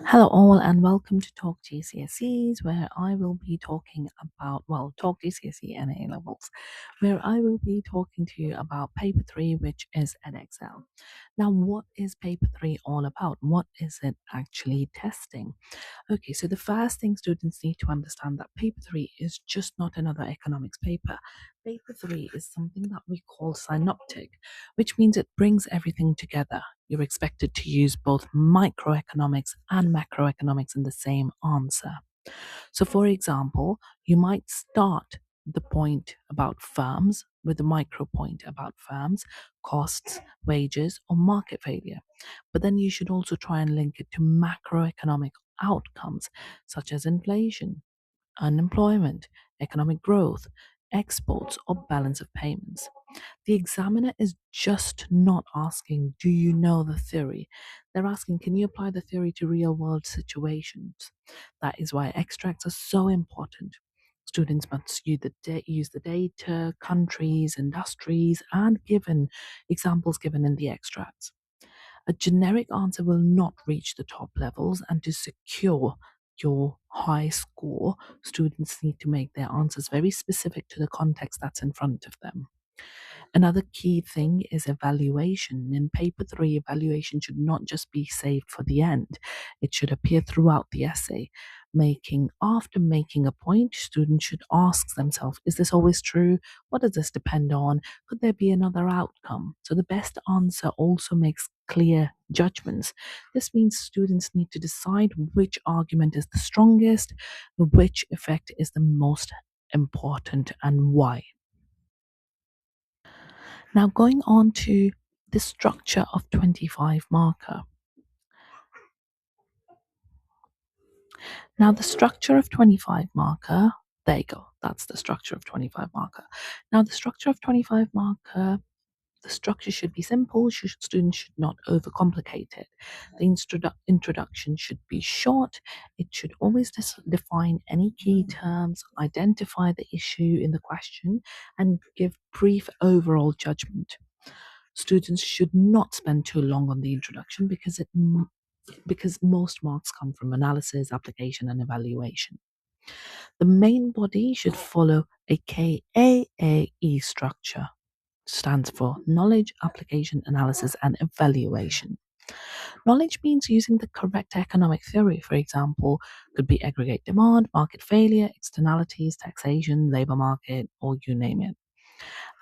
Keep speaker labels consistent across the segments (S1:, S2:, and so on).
S1: Hello all and welcome to Talk GCSEs, where I will be talking about, Talk GCSE and A levels, where I will be talking to you about paper 3, which is Edexcel. Now, what is paper 3 all about? What is it actually testing? Okay, so the first thing students need to understand that paper 3 is just not another economics paper. Paper 3 is something that we call synoptic, which means it brings everything together. You're expected to use both microeconomics and macroeconomics in the same answer. So, for example, you might start the point about firms with the micro point about firms, costs, wages, or market failure. But then you should also try and link it to macroeconomic outcomes such as inflation, unemployment, economic growth, exports, or balance of payments. The examiner is just not asking, do you know the theory? They're asking, can you apply the theory to real world situations? That is why extracts are so important. Students must use the data, countries, industries, and given examples given in the extracts. A generic answer will not reach the top levels, and to secure your high score, students need to make their answers very specific to the context that's in front of them. Another key thing is evaluation. In paper 3, evaluation should not just be saved for the end, it should appear throughout the essay. After making a point, students should ask themselves, is this always true? What does this depend on? Could there be another outcome? So the best answer also makes clear judgments. This means students need to decide which argument is the strongest, which effect is the most important, and why. Now, going on to the structure of 25 marker. Now, the structure of 25 marker, there you go. That's the structure of 25 marker. Now, the structure of 25 marker, the structure should be simple. Students should not overcomplicate it. The introduction should be short. It should always define any key terms, identify the issue in the question, and give brief overall judgment. Students should not spend too long on the introduction because most marks come from analysis, application, and evaluation. The main body should follow a KAAE structure, stands for knowledge, application, analysis, and evaluation. Knowledge means using the correct economic theory. For example, could be aggregate demand, market failure, externalities, taxation, labor market, or you name it.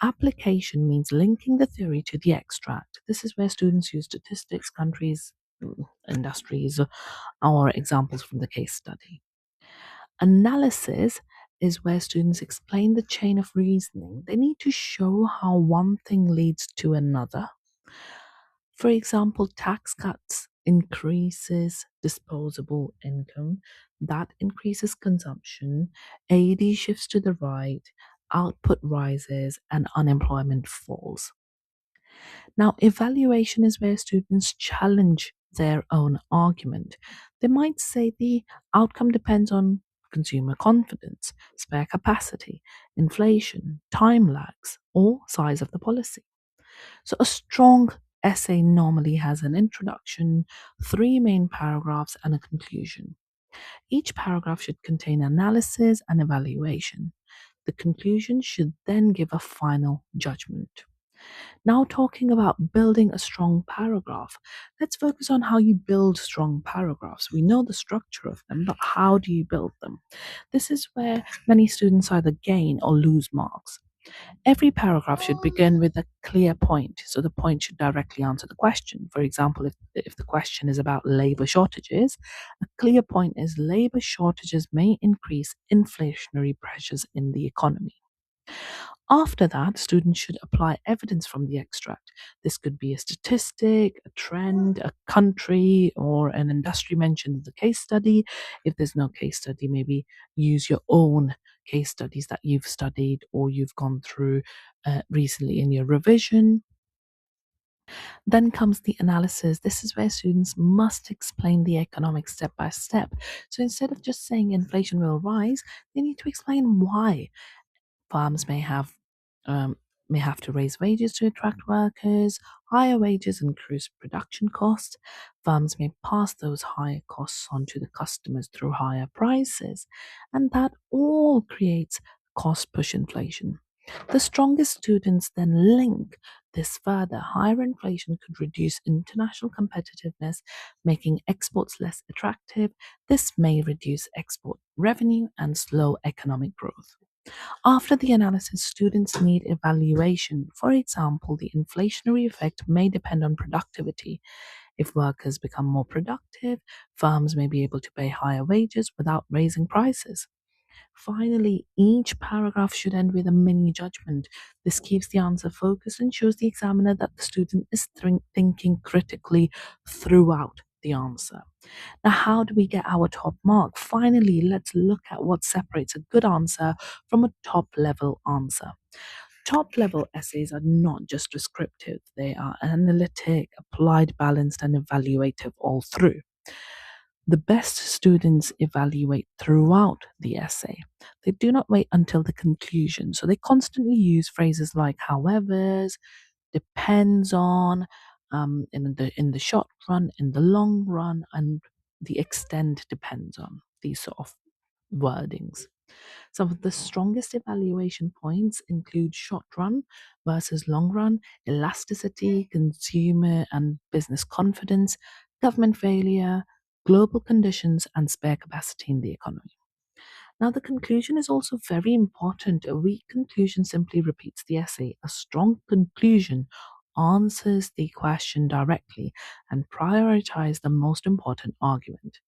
S1: Application means linking the theory to the extract. This is where students use statistics, countries, industries, or examples from the case study. Analysis is where students explain the chain of reasoning. They need to show how one thing leads to another. For example, tax cuts increases disposable income, that increases consumption, AD shifts to the right, output rises, and unemployment falls. Now, evaluation is where students challenge their own argument. They might say the outcome depends on consumer confidence, spare capacity, inflation, time lags, or size of the policy. So, a strong essay normally has an introduction, three main paragraphs, and a conclusion. Each paragraph should contain analysis and evaluation. The conclusion should then give a final judgment. Now, talking about building a strong paragraph, let's focus on how you build strong paragraphs. We know the structure of them, but how do you build them? This is where many students either gain or lose marks. Every paragraph should begin with a clear point, so the point should directly answer the question. For example, if the question is about labor shortages, a clear point is labor shortages may increase inflationary pressures in the economy. After that, students should apply evidence from the extract. This could be a statistic, a trend, a country, or an industry mentioned in the case study. If there's no case study, maybe use your own case studies that you've studied or you've gone through recently in your revision. Then comes the analysis. This is where students must explain the economics step by step. So instead of just saying inflation will rise, they need to explain why. Farms may have may have to raise wages to attract workers. Higher wages increase production costs. Firms may pass those higher costs on to the customers through higher prices, and that all creates cost push inflation. The strongest students then link this further. Higher inflation could reduce international competitiveness, making exports less attractive. This may reduce export revenue and slow economic growth. After the analysis, students need evaluation. For example, the inflationary effect may depend on productivity. If workers become more productive, firms may be able to pay higher wages without raising prices. Finally, each paragraph should end with a mini judgment. This keeps the answer focused and shows the examiner that the student is thinking critically throughout the answer. Now, how do we get our top mark? Finally, let's look at what separates a good answer from a top level answer. Top level essays are not just descriptive, they are analytic, applied, balanced, and evaluative all through. The best students evaluate throughout the essay. They do not wait until the conclusion, so they constantly use phrases like however's, depends on, in the short run, in the long run, and the extent depends on, these sort of wordings. Some of the strongest evaluation points include short run versus long run, elasticity, consumer and business confidence, government failure, global conditions, and spare capacity in the economy. Now, the conclusion is also very important. A weak conclusion simply repeats the essay. A strong conclusion answers the question directly and prioritizes the most important argument.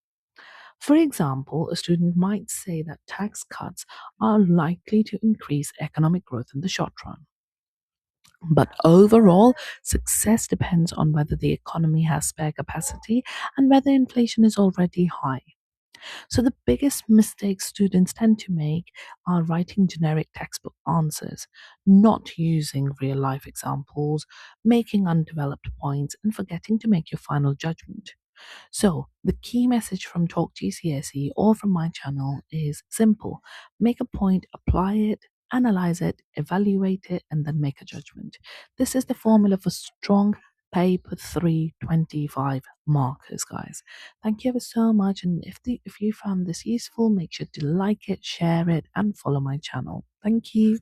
S1: For example, a student might say that tax cuts are likely to increase economic growth in the short run. But overall, success depends on whether the economy has spare capacity and whether inflation is already high. So, the biggest mistakes students tend to make are writing generic textbook answers, not using real life examples, making undeveloped points, and forgetting to make your final judgment. So, the key message from Talk GCSE or from my channel is simple: make a point, apply it, analyze it, evaluate it, and then make a judgment. This is the formula for strong paper 325 markers, guys. Thank you ever so much. And if you found this useful, make sure to like it, share it, and follow my channel. Thank you.